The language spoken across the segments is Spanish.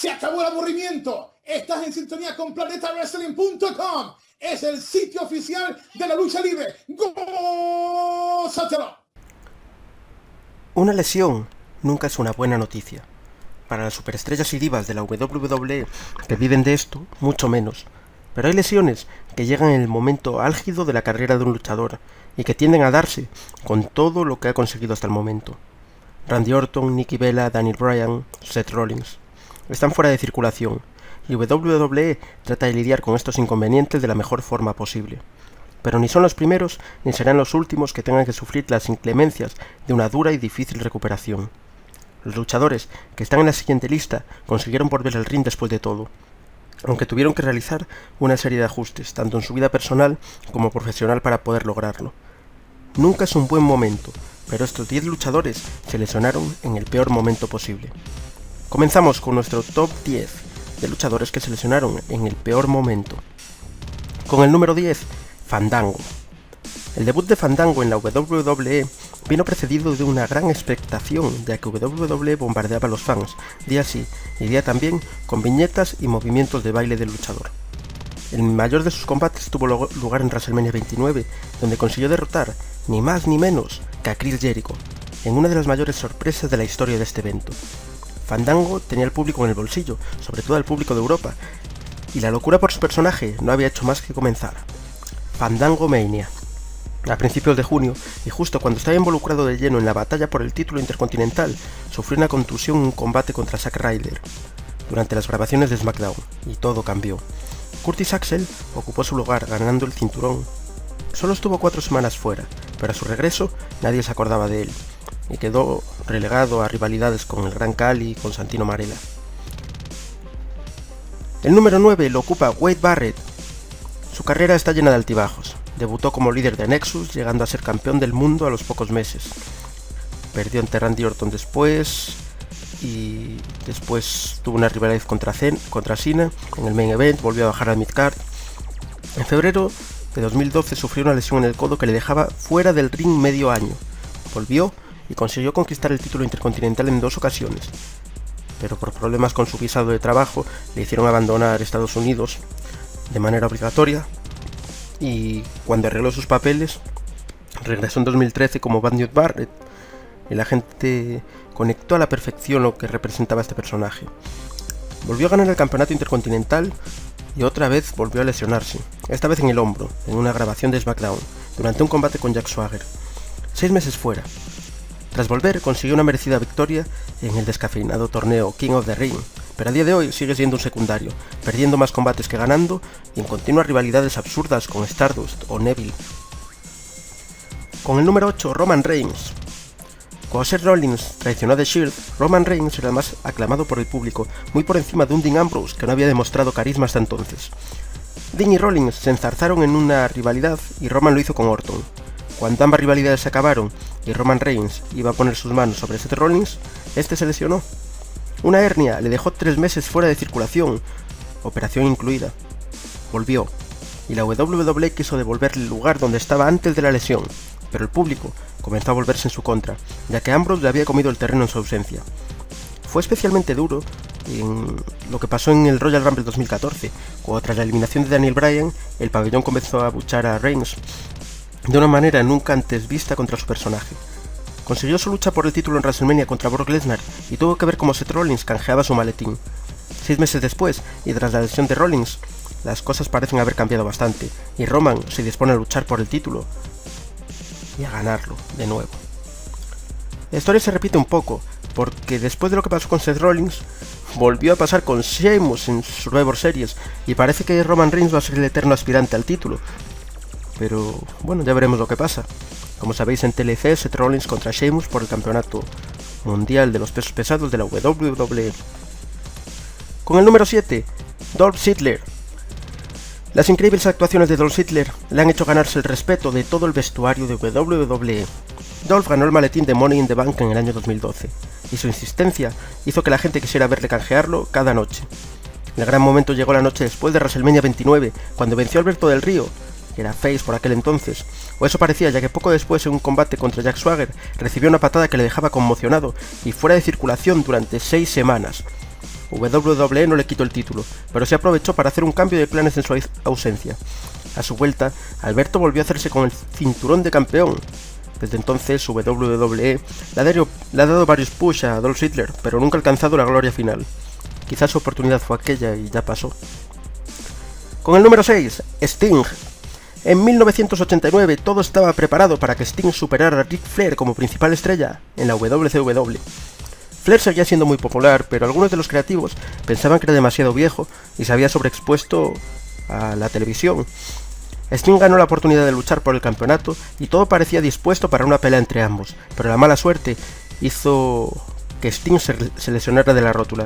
Se acabó el aburrimiento. Estás en sintonía con PlanetaWrestling.com. Es el sitio oficial de la lucha libre. ¡Gózatelo! Una lesión nunca es una buena noticia. Para las superestrellas y divas de la WWE que viven de esto, mucho menos. Pero hay lesiones que llegan en el momento álgido de la carrera de un luchador y que tienden a darse con todo lo que ha conseguido hasta el momento. Randy Orton, Nikki Bella, Daniel Bryan, Seth Rollins están fuera de circulación y WWE trata de lidiar con estos inconvenientes de la mejor forma posible. Pero ni son los primeros ni serán los últimos que tengan que sufrir las inclemencias de una dura y difícil recuperación. Los luchadores que están en la siguiente lista consiguieron volver al ring después de todo, aunque tuvieron que realizar una serie de ajustes, tanto en su vida personal como profesional, para poder lograrlo. Nunca es un buen momento, pero estos 10 luchadores se lesionaron en el peor momento posible. Comenzamos con nuestro top 10 de luchadores que se lesionaron en el peor momento. Con el número 10, Fandango. El debut de Fandango en la WWE vino precedido de una gran expectación, ya que WWE bombardeaba a los fans, día sí y día también, con viñetas y movimientos de baile del luchador. El mayor de sus combates tuvo lugar en WrestleMania 29, donde consiguió derrotar, ni más ni menos, que a Chris Jericho, en una de las mayores sorpresas de la historia de este evento. Fandango tenía al público en el bolsillo, sobre todo al público de Europa, y la locura por su personaje no había hecho más que comenzar. Fandango Mania. A principios de junio, y justo cuando estaba involucrado de lleno en la batalla por el título intercontinental, sufrió una contusión en un combate contra Zack Ryder durante las grabaciones de SmackDown, y todo cambió. Curtis Axel ocupó su lugar ganando el cinturón. Solo estuvo 4 semanas fuera, pero a su regreso nadie se acordaba de él, y quedó relegado a rivalidades con el Gran Khali y con Santino Marella. El número 9 lo ocupa Wade Barrett. Su carrera está llena de altibajos. Debutó como líder de Nexus, llegando a ser campeón del mundo a los pocos meses. Perdió ante Randy Orton después, y después tuvo una rivalidad contra Cena en el main event, volvió a bajar al midcard. En febrero de 2012 sufrió una lesión en el codo que le dejaba fuera del ring medio año. Volvió y consiguió conquistar el título intercontinental en 2 ocasiones, pero por problemas con su visado de trabajo le hicieron abandonar Estados Unidos de manera obligatoria, y cuando arregló sus papeles regresó en 2013 como Bad News Barrett, y la gente conectó a la perfección lo que representaba este personaje. Volvió a ganar el campeonato intercontinental y otra vez volvió a lesionarse, esta vez en el hombro, en una grabación de SmackDown, durante un combate con Jack Swagger. 6 meses fuera. Tras volver, consiguió una merecida victoria en el descafeinado torneo King of the Ring, pero a día de hoy sigue siendo un secundario, perdiendo más combates que ganando y en continuas rivalidades absurdas con Stardust o Neville. Con el número 8, Roman Reigns. Cuando Seth Rollins traicionó a The Shield, Roman Reigns era el más aclamado por el público, muy por encima de un Dean Ambrose que no había demostrado carisma hasta entonces. Dean y Rollins se enzarzaron en una rivalidad y Roman lo hizo con Orton. Cuando ambas rivalidades se acabaron y Roman Reigns iba a poner sus manos sobre Seth Rollins, este se lesionó. Una hernia le dejó 3 meses fuera de circulación, operación incluida. Volvió, y la WWE quiso devolverle el lugar donde estaba antes de la lesión, pero el público comenzó a volverse en su contra, ya que Ambrose le había comido el terreno en su ausencia. Fue especialmente duro en lo que pasó en el Royal Rumble 2014, cuando tras la eliminación de Daniel Bryan, el pabellón comenzó a abuchar a Reigns de una manera nunca antes vista contra su personaje. Consiguió su lucha por el título en WrestleMania contra Brock Lesnar y tuvo que ver cómo Seth Rollins canjeaba su maletín. 6 meses después, y tras la lesión de Rollins, las cosas parecen haber cambiado bastante, y Roman se dispone a luchar por el título y a ganarlo de nuevo. La historia se repite un poco, porque después de lo que pasó con Seth Rollins, volvió a pasar con Sheamus en Survivor Series, y parece que Roman Reigns va a ser el eterno aspirante al título. Pero bueno, ya veremos lo que pasa. Como sabéis, en TLC, Seth Rollins contra Sheamus por el campeonato mundial de los pesos pesados de la WWE. Con el número 7, Dolph Ziggler. Las increíbles actuaciones de Dolph Ziggler le han hecho ganarse el respeto de todo el vestuario de WWE. Dolph ganó el maletín de Money in the Bank en el año 2012, y su insistencia hizo que la gente quisiera verle canjearlo cada noche. El gran momento llegó la noche después de WrestleMania 29, cuando venció a Alberto Del Río, que era face por aquel entonces, o eso parecía, ya que poco después en un combate contra Jack Swagger recibió una patada que le dejaba conmocionado y fuera de circulación durante 6 semanas. WWE no le quitó el título, pero se aprovechó para hacer un cambio de planes en su ausencia. A su vuelta, Alberto volvió a hacerse con el cinturón de campeón. Desde entonces, WWE le ha dado varios push a Dolph Ziggler, pero nunca ha alcanzado la gloria final. Quizás su oportunidad fue aquella y ya pasó. Con el número 6, Sting. En 1989 todo estaba preparado para que Sting superara a Ric Flair como principal estrella en la WCW. Flair seguía siendo muy popular, pero algunos de los creativos pensaban que era demasiado viejo y se había sobreexpuesto a la televisión. Sting ganó la oportunidad de luchar por el campeonato y todo parecía dispuesto para una pelea entre ambos, pero la mala suerte hizo que Sting se lesionara de la rótula.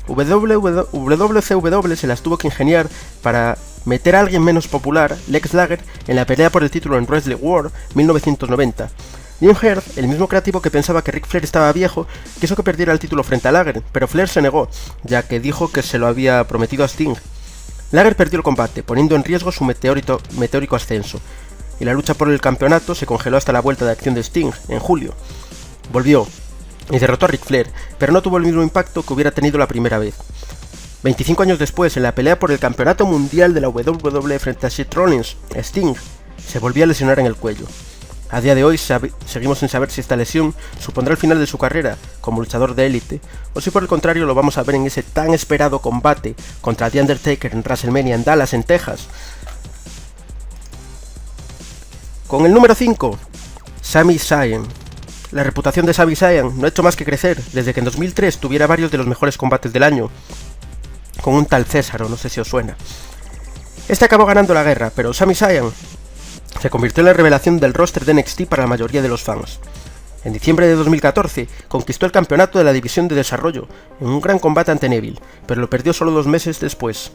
WCW se las tuvo que ingeniar para meter a alguien menos popular, Lex Luger, en la pelea por el título en Wrestle War 1990. Jim Herd, el mismo creativo que pensaba que Ric Flair estaba viejo, quiso que perdiera el título frente a Luger, pero Flair se negó, ya que dijo que se lo había prometido a Sting. Luger perdió el combate, poniendo en riesgo su meteórico ascenso, y la lucha por el campeonato se congeló hasta la vuelta de acción de Sting, en julio. Volvió, y derrotó a Ric Flair, pero no tuvo el mismo impacto que hubiera tenido la primera vez. 25 años después, en la pelea por el campeonato mundial de la WWE frente a Seth Rollins, Sting se volvió a lesionar en el cuello. A día de hoy seguimos sin saber si esta lesión supondrá el final de su carrera como luchador de élite, o si por el contrario lo vamos a ver en ese tan esperado combate contra The Undertaker en WrestleMania en Dallas, en Texas. Con el número 5, Sami Zayn. La reputación de Sami Zayn no ha hecho más que crecer desde que en 2003 tuviera varios de los mejores combates del año, con un tal Césaro, no sé si os suena. Este acabó ganando la guerra, pero Sami Zayn se convirtió en la revelación del roster de NXT para la mayoría de los fans. En diciembre de 2014 conquistó el campeonato de la división de desarrollo en un gran combate ante Neville, pero lo perdió solo 2 meses después.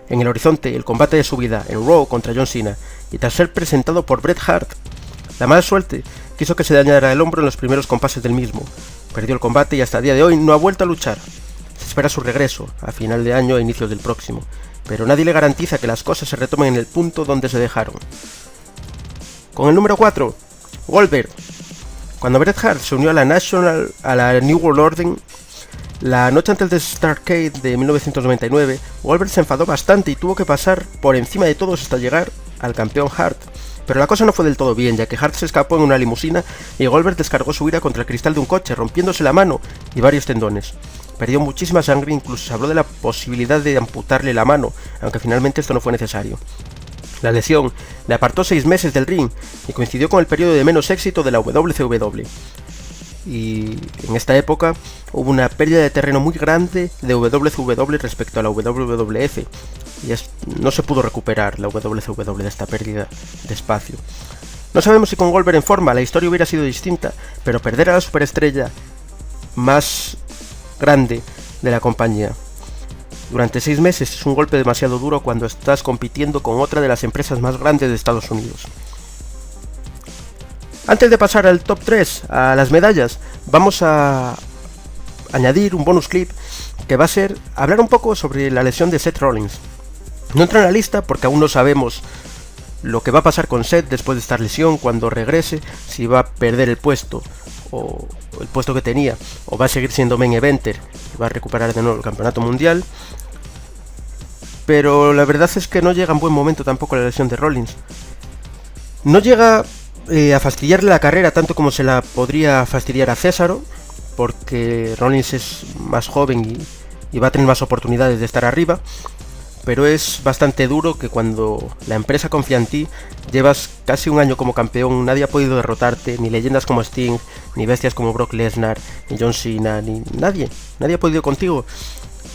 En el horizonte, el combate de su vida en Raw contra John Cena, y tras ser presentado por Bret Hart. La mala suerte quiso que se dañara el hombro en los primeros compases del mismo. Perdió el combate y hasta el día de hoy no ha vuelto a luchar. Se espera su regreso, a final de año e inicios del próximo, pero nadie le garantiza que las cosas se retomen en el punto donde se dejaron. Con el número 4, Goldberg. Cuando Bret Hart se unió a la New World Order, la noche antes de Starrcade de 1999, Goldberg se enfadó bastante y tuvo que pasar por encima de todos hasta llegar al campeón Hart. Pero la cosa no fue del todo bien, ya que Hart se escapó en una limusina y Goldberg descargó su ira contra el cristal de un coche, rompiéndose la mano y varios tendones. Perdió muchísima sangre, incluso se habló de la posibilidad de amputarle la mano, aunque finalmente esto no fue necesario. La lesión le apartó 6 meses del ring y coincidió con el periodo de menos éxito de la WCW. Y en esta época hubo una pérdida de terreno muy grande de WCW respecto a la WWF, y no se pudo recuperar la WCW de esta pérdida de espacio. No sabemos si con Goldberg en forma la historia hubiera sido distinta, pero perder a la superestrella más grande de la compañía durante 6 meses es un golpe demasiado duro cuando estás compitiendo con otra de las empresas más grandes de Estados Unidos. Antes de pasar al top 3, a las medallas, vamos a añadir un bonus clip que va a ser hablar un poco sobre la lesión de Seth Rollins. No entra en la lista porque aún no sabemos lo que va a pasar con Seth después de esta lesión, cuando regrese, si va a perder el puesto o el puesto que tenía, o va a seguir siendo main eventer y va a recuperar de nuevo el campeonato mundial. Pero la verdad es que no llega en buen momento tampoco la lesión de Rollins. No llega a fastidiarle la carrera tanto como se la podría fastidiar a Césaro, porque Rollins es más joven y va a tener más oportunidades de estar arriba. Pero es bastante duro que cuando la empresa confía en ti, llevas casi un año como campeón, nadie ha podido derrotarte, ni leyendas como Sting, ni bestias como Brock Lesnar, ni John Cena, ni nadie ha podido contigo.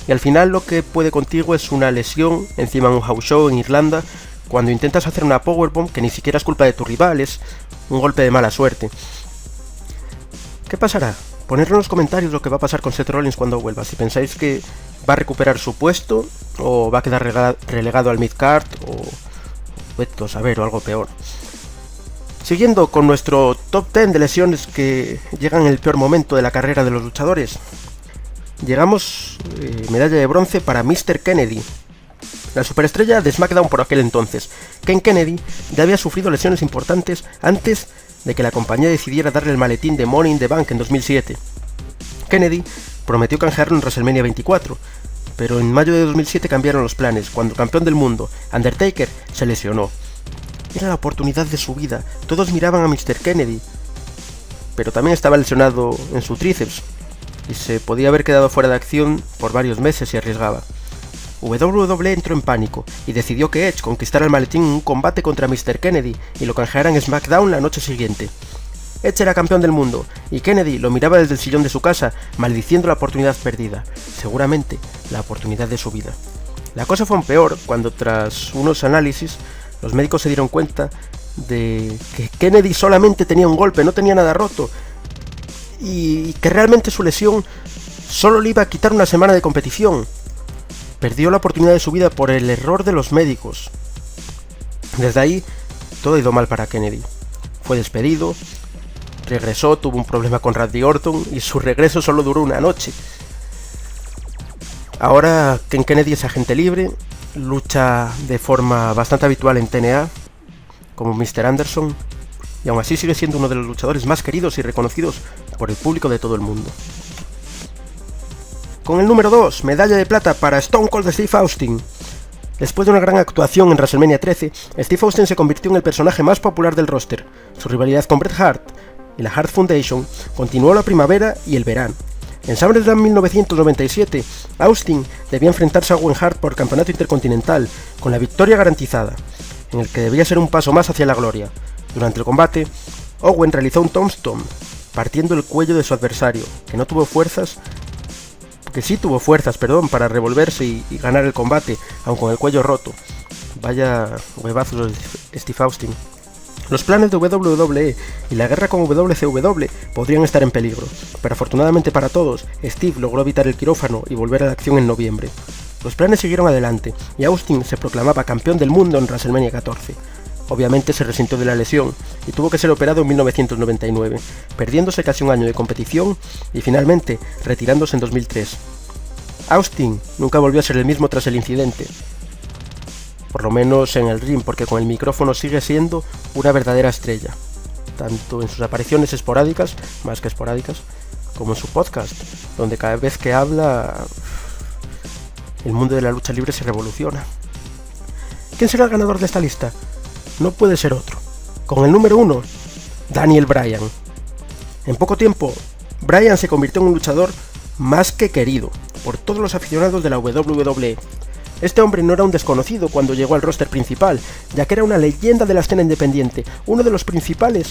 Y al final lo que puede contigo es una lesión encima de un house show en Irlanda, cuando intentas hacer una powerbomb que ni siquiera es culpa de tu rival, es un golpe de mala suerte. ¿Qué pasará? Ponedlo en los comentarios lo que va a pasar con Seth Rollins cuando vuelva, si pensáis que va a recuperar su puesto o va a quedar relegado al midcard o saber, o algo peor. Siguiendo con nuestro top 10 de lesiones que llegan en el peor momento de la carrera de los luchadores, llegamos medalla de bronce para Mr. Kennedy, la superestrella de SmackDown por aquel entonces. Ken Kennedy ya había sufrido lesiones importantes antes de que la compañía decidiera darle el maletín de Money in the Bank en 2007. Kennedy prometió canjearlo en WrestleMania 24, pero en mayo de 2007 cambiaron los planes, cuando el campeón del mundo, Undertaker, se lesionó. Era la oportunidad de su vida, todos miraban a Mr. Kennedy, pero también estaba lesionado en su tríceps, y se podía haber quedado fuera de acción por varios meses si arriesgaba. WWE entró en pánico y decidió que Edge conquistara el maletín en un combate contra Mr. Kennedy y lo canjeara en SmackDown la noche siguiente. Edge era campeón del mundo, y Kennedy lo miraba desde el sillón de su casa, maldiciendo la oportunidad perdida, seguramente la oportunidad de su vida. La cosa fue aún peor cuando, tras unos análisis, los médicos se dieron cuenta de que Kennedy solamente tenía un golpe, no tenía nada roto, y que realmente su lesión solo le iba a quitar una semana de competición. Perdió la oportunidad de su vida por el error de los médicos. Desde ahí, todo ha ido mal para Kennedy. Fue despedido, regresó, tuvo un problema con Randy Orton y su regreso solo duró una noche. Ahora Ken Kennedy es agente libre, lucha de forma bastante habitual en TNA, como Mr. Anderson, y aún así sigue siendo uno de los luchadores más queridos y reconocidos por el público de todo el mundo. Con el número 2, medalla de plata para Stone Cold Steve Austin. Después de una gran actuación en WrestleMania 13, Steve Austin se convirtió en el personaje más popular del roster. Su rivalidad con Bret Hart y la Hart Foundation continuó la primavera y el verano. En SummerSlam 1997, Austin debía enfrentarse a Owen Hart por campeonato intercontinental, con la victoria garantizada, en el que debía ser un paso más hacia la gloria. Durante el combate, Owen realizó un tombstone, partiendo el cuello de su adversario, que sí tuvo fuerzas, para revolverse y ganar el combate, aun con el cuello roto. Vaya huevazos de Steve Austin. Los planes de WWE y la guerra con WCW podrían estar en peligro, pero afortunadamente para todos, Steve logró evitar el quirófano y volver a la acción en noviembre. Los planes siguieron adelante, y Austin se proclamaba campeón del mundo en WrestleMania 14. Obviamente se resintió de la lesión, y tuvo que ser operado en 1999, perdiéndose casi un año de competición, y finalmente retirándose en 2003. Austin nunca volvió a ser el mismo tras el incidente. Por lo menos en el ring, porque con el micrófono sigue siendo una verdadera estrella, tanto en sus apariciones esporádicas, más que esporádicas, como en su podcast, donde cada vez que habla, el mundo de la lucha libre se revoluciona. ¿Quién será el ganador de esta lista? No puede ser otro. Con el número 1, Daniel Bryan. En poco tiempo, Bryan se convirtió en un luchador más que querido por todos los aficionados de la WWE. Este hombre no era un desconocido cuando llegó al roster principal, ya que era una leyenda de la escena independiente, uno de los principales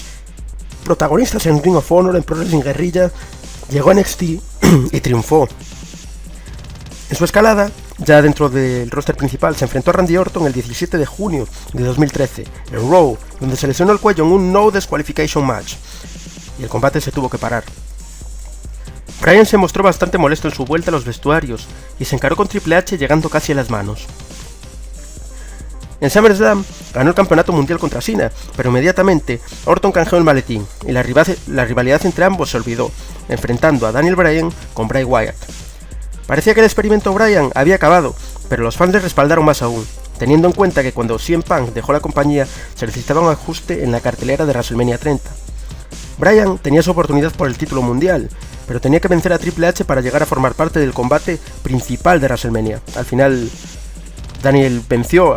protagonistas en Ring of Honor, en Pro Wrestling Guerrilla. Llegó a NXT y triunfó. En su escalada, ya dentro del roster principal, se enfrentó a Randy Orton el 17 de junio de 2013, en Raw, donde se lesionó el cuello en un No Disqualification Match, y el combate se tuvo que parar. Bryan se mostró bastante molesto en su vuelta a los vestuarios, y se encaró con Triple H llegando casi a las manos. En SummerSlam ganó el campeonato mundial contra Cena, pero inmediatamente Orton canjeó el maletín, y la rivalidad entre ambos se olvidó, enfrentando a Daniel Bryan con Bray Wyatt. Parecía que el experimento Bryan había acabado, pero los fans le respaldaron más aún, teniendo en cuenta que cuando CM Punk dejó la compañía se necesitaba un ajuste en la cartelera de WrestleMania 30. Bryan tenía su oportunidad por el título mundial, pero tenía que vencer a Triple H para llegar a formar parte del combate principal de WrestleMania. Al final, Daniel venció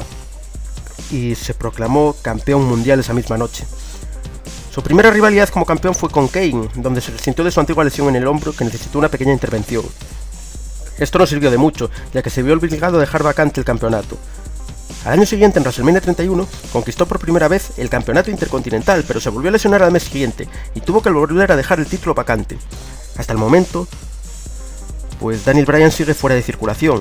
y se proclamó campeón mundial esa misma noche. Su primera rivalidad como campeón fue con Kane, donde se resintió de su antigua lesión en el hombro que necesitó una pequeña intervención. Esto no sirvió de mucho, ya que se vio obligado a dejar vacante el campeonato. Al año siguiente, en WrestleMania 31, conquistó por primera vez el campeonato intercontinental, pero se volvió a lesionar al mes siguiente y tuvo que volver a dejar el título vacante. Hasta el momento, pues Daniel Bryan sigue fuera de circulación.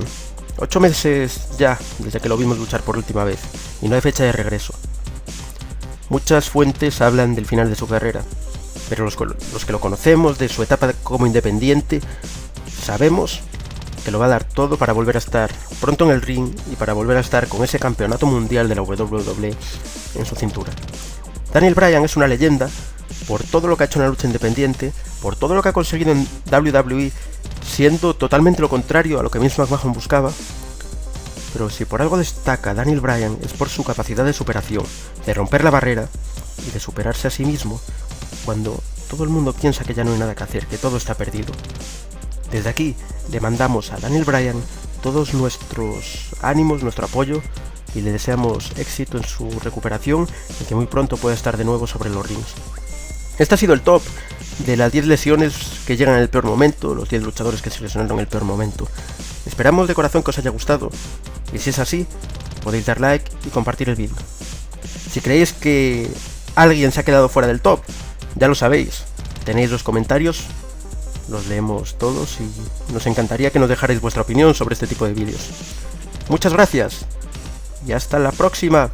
8 meses ya desde que lo vimos luchar por última vez, y no hay fecha de regreso. Muchas fuentes hablan del final de su carrera, pero los que lo conocemos de su etapa como independiente, sabemos que lo va a dar todo para volver a estar pronto en el ring y para volver a estar con ese campeonato mundial de la WWE en su cintura. Daniel Bryan es una leyenda por todo lo que ha hecho en la lucha independiente, por todo lo que ha conseguido en WWE, siendo totalmente lo contrario a lo que Vince McMahon buscaba. Pero si por algo destaca Daniel Bryan es por su capacidad de superación, de romper la barrera y de superarse a sí mismo cuando todo el mundo piensa que ya no hay nada que hacer, que todo está perdido. Desde aquí le mandamos a Daniel Bryan todos nuestros ánimos, nuestro apoyo, y le deseamos éxito en su recuperación y que muy pronto pueda estar de nuevo sobre los rings. Este ha sido el top de las 10 lesiones que llegan en el peor momento, los 10 luchadores que se lesionaron en el peor momento. Esperamos de corazón que os haya gustado, y si es así, podéis dar like y compartir el vídeo. Si creéis que alguien se ha quedado fuera del top, ya lo sabéis, tenéis los comentarios, los leemos todos y nos encantaría que nos dejarais vuestra opinión sobre este tipo de vídeos. Muchas gracias y hasta la próxima.